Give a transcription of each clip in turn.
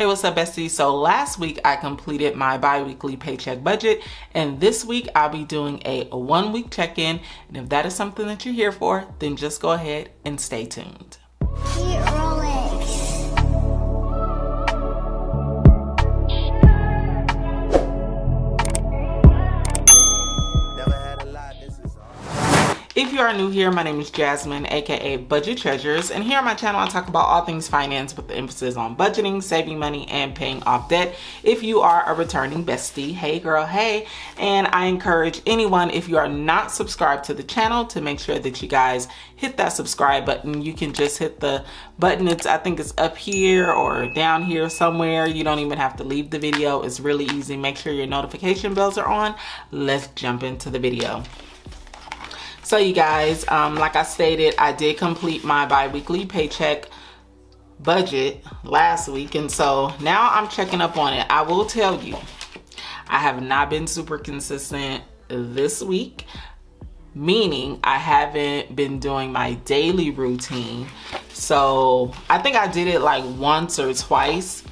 Hey, what's up, bestie? So last week I completed my bi-weekly paycheck budget, and this week I'll be doing a 1-week check-in. And if that is something that you're here for, then just go ahead and stay tuned. If you are new here, my name is Jasmine, aka Budget Treasures, and here on my channel I talk about all things finance with the emphasis on budgeting, saving money, and paying off debt. If you are a returning bestie, hey girl, hey. And I encourage anyone, if you are not subscribed to the channel, to make sure that you guys hit that subscribe button. You can just hit the button. I think it's up here or down here somewhere. You don't even have to leave the video. It's really easy. Make sure your notification bells are on. Let's jump into the video. So you guys, like I stated, I did complete my bi-weekly paycheck budget last week, and so now I'm checking up on it. I will tell you, I have not been super consistent this week, meaning I haven't been doing my daily routine. So I think I did it like once or twice,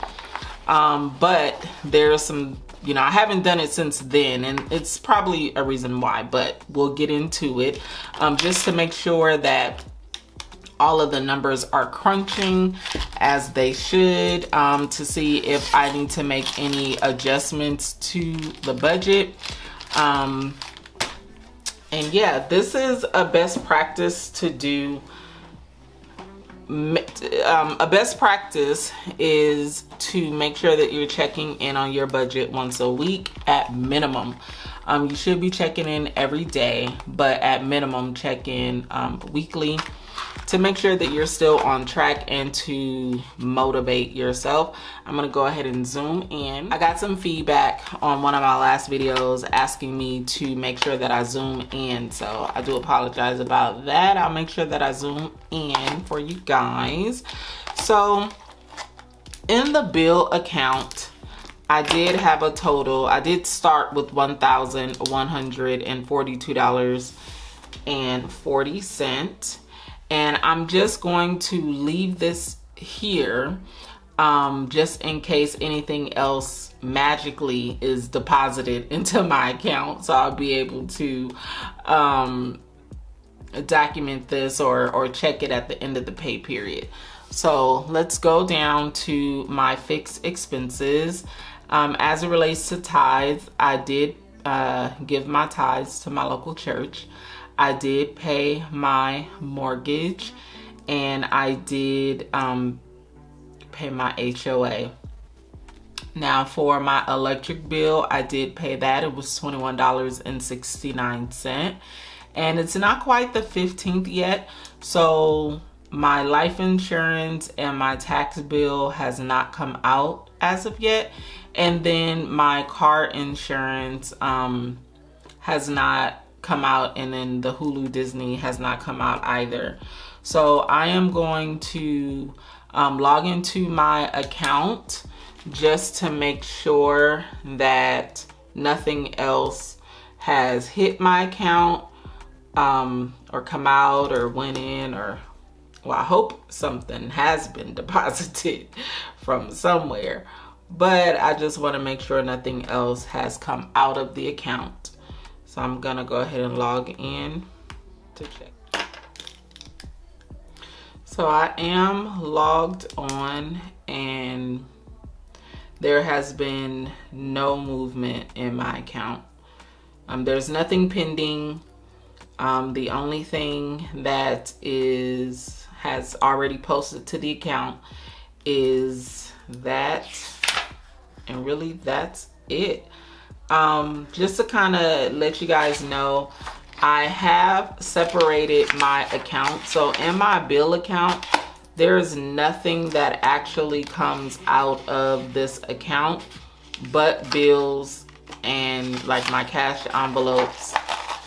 but there's some, I haven't done it since then, and it's probably a reason why, but we'll get into it. Just to make sure that all of the numbers are crunching as they should, to see if I need to make any adjustments to the budget. And yeah, this is a best practice to do. A best practice is to make sure that you're checking in on your budget once a week at minimum. You should be checking in every day, but at minimum check in weekly to make sure that you're still on track and to motivate yourself. I'm gonna go ahead and zoom in. I got some feedback on one of my last videos asking me to make sure that I zoom in, so I do apologize about that. I'll make sure that I zoom in for you guys. So in the bill account, I did have a total. I did start with $1,142.40. And I'm just going to leave this here, just in case anything else magically is deposited into my account. So I'll be able to document this or check it at the end of the pay period. So let's go down to my fixed expenses. As it relates to tithes, I did give my tithes to my local church. I did pay my mortgage, and I did pay my HOA. Now for my electric bill, I did pay that. It was $21.69, and it's not quite the 15th yet. So my life insurance and my tax bill has not come out as of yet. And then my car insurance has not come out, and then the Hulu Disney has not come out either. So I am going to log into my account just to make sure that nothing else has hit my account or come out or went in, or well, I hope something has been deposited from somewhere, but I just want to make sure nothing else has come out of the account. So I'm gonna go ahead and log in to check. So I am logged on, and there has been no movement in my account. There's nothing pending. The only thing that has already posted to the account is that, and really that's it. Just to kind of let you guys know, I have separated my account. So in my bill account, there's nothing that actually comes out of this account but bills and like my cash envelopes,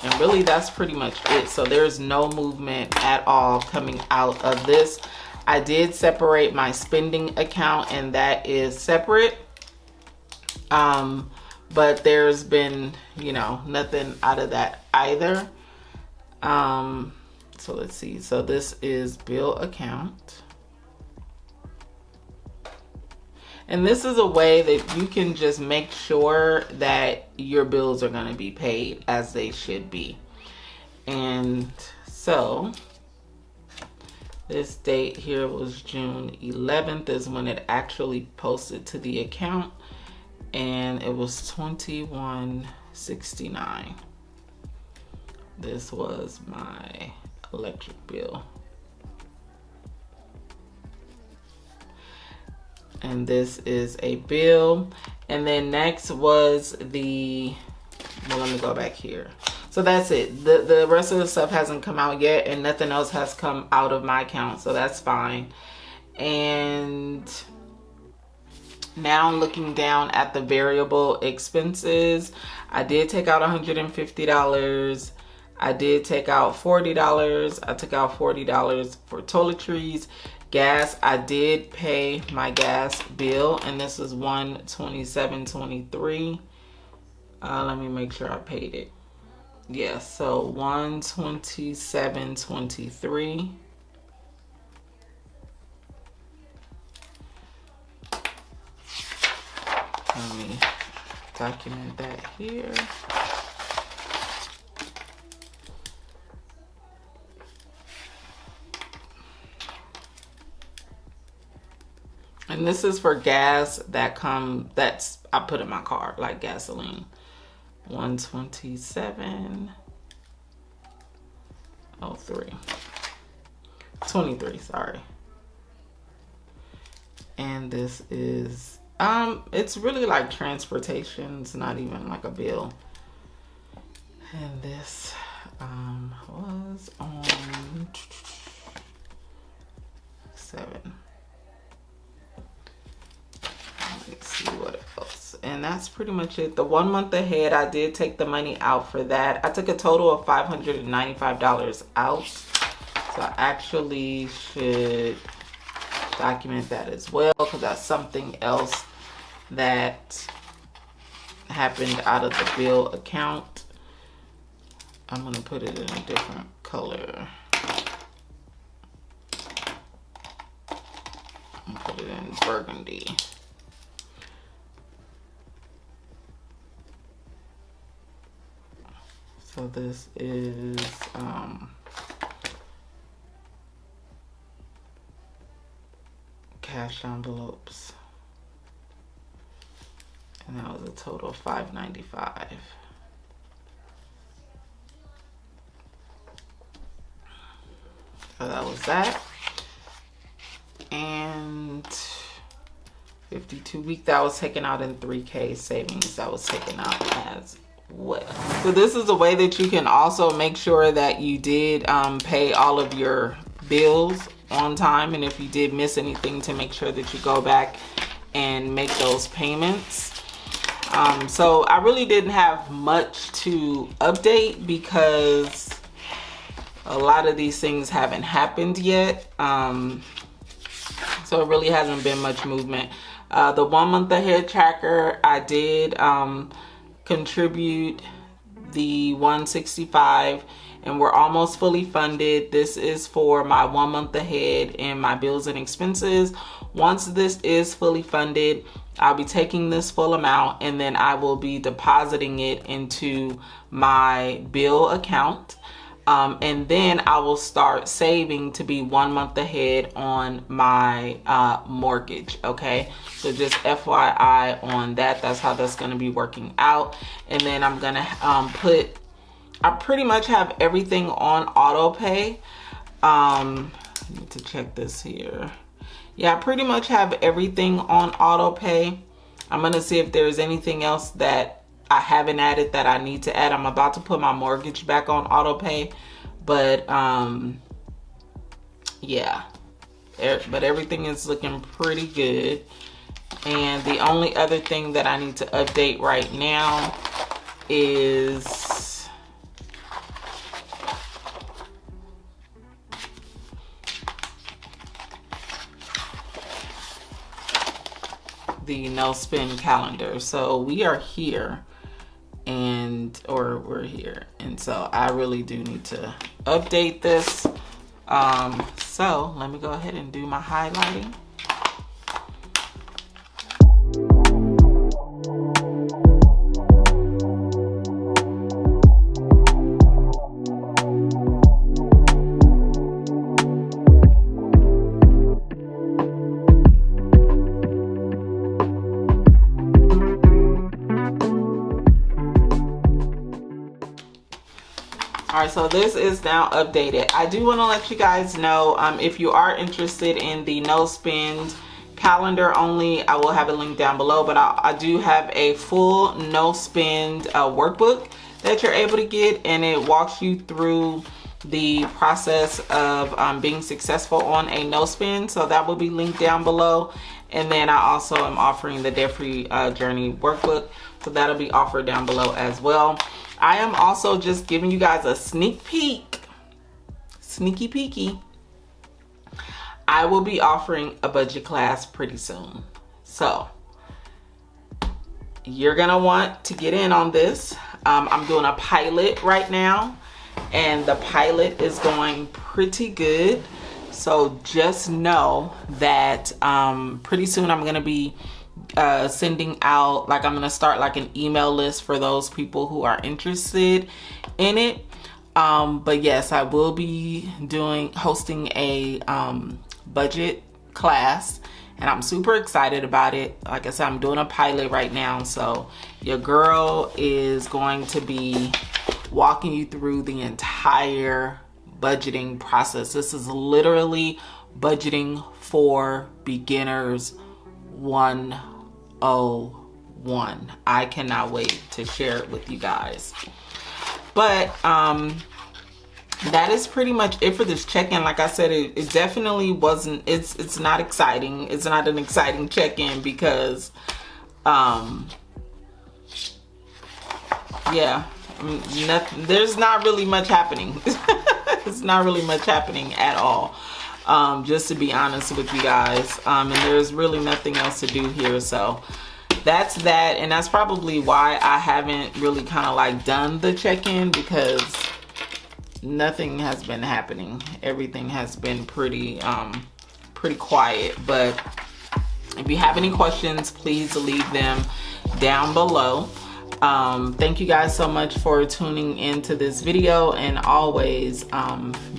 and really that's pretty much it. So there's no movement at all coming out of this. I did separate my spending account, and that is separate. But there's been, nothing out of that either. So let's see. So this is bill account. And this is a way that you can just make sure that your bills are going to be paid as they should be. And so this date here was June 11th is when it actually posted to the account, and it was $21.69. This was my electric bill. And this is a bill. And then next was the, well, let me go back here. So that's it. The rest of the stuff hasn't come out yet, and nothing else has come out of my account, so that's fine. And now looking down at the variable expenses, I did take out $150. I did take out $40. I took out $40 for toiletries. Gas, I did pay my gas bill, and this is $127.23. Let me make sure I paid it. Yeah, so $127.23. Let me document that here. And this is for gas that's I put in my car, like gasoline. $127.03. Sorry. And this is it's really like transportation. It's not even like a bill. And this was on 7. Let's see what else. And that's pretty much it. The 1 month ahead, I did take the money out for that. I took a total of $595 out. So I actually should document that as well, because that's something else that happened out of the bill account. I'm going to put it in a different color. I'm put it in burgundy. So this is cash envelopes, and that was a total of $595. So that was that. And 52 week, that was taken out in 3K savings. That was taken out as well. So this is a way that you can also make sure that you did pay all of your bills on time, and if you did miss anything, to make sure that you go back and make those payments. So I really didn't have much to update because a lot of these things haven't happened yet. So it really hasn't been much movement. The 1 month ahead tracker, I did contribute the $165, and we're almost fully funded. This is for my 1 month ahead and my bills and expenses. Once this is fully funded, I'll be taking this full amount, and then I will be depositing it into my bill account. And then I will start saving to be 1 month ahead on my mortgage. Okay, so just FYI on that. That's how that's going to be working out. And then I'm going to I pretty much have everything on auto pay. I need to check this here. Yeah, I pretty much have everything on auto pay. I'm going to see if there's anything else that I haven't added that I need to add. I'm about to put my mortgage back on auto pay, but yeah, but everything is looking pretty good. And the only other thing that I need to update right now is the no spend calendar. So we are here, we're here, and so I really do need to update this. So let me go ahead and do my highlighting. All right, so this is now updated. I do want to let you guys know, if you are interested in the no spend calendar only, I will have a link down below, but I do have a full no spend workbook that you're able to get, and it walks you through the process of being successful on a no spend. So that will be linked down below. And then I also am offering the debt-free journey workbook, so that'll be offered down below as well. I am also just giving you guys a sneak peek, sneaky peeky. I will be offering a budget class pretty soon. So you're gonna want to get in on this. I'm doing a pilot right now, and the pilot is going pretty good. So just know that pretty soon I'm gonna be sending out, like, I'm gonna start like an email list for those people who are interested in it. But yes, I will be hosting a budget class, and I'm super excited about it. Like I said, I'm doing a pilot right now, so your girl is going to be walking you through the entire budgeting process. This is literally budgeting for beginners 101. I cannot wait to share it with you guys. But that is pretty much it for this check-in. Like I said, it definitely wasn't, it's not exciting. It's not an exciting check-in because yeah, there's not really much happening. It's not really much happening at all, just to be honest with you guys. And there's really nothing else to do here. So that's that. And that's probably why I haven't really kind of like done the check-in, because nothing has been happening. Everything has been pretty quiet. But if you have any questions, please leave them down below. Thank you guys so much for tuning into this video, and always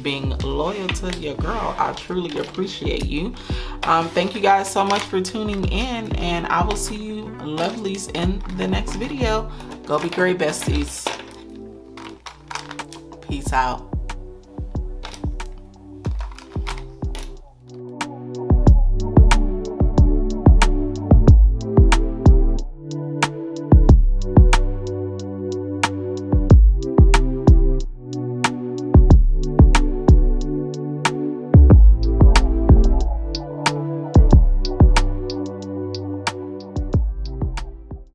being loyal to your girl. I truly appreciate you. Thank you guys so much for tuning in, and I will see you lovelies in the next video. Go be great, besties. Peace out.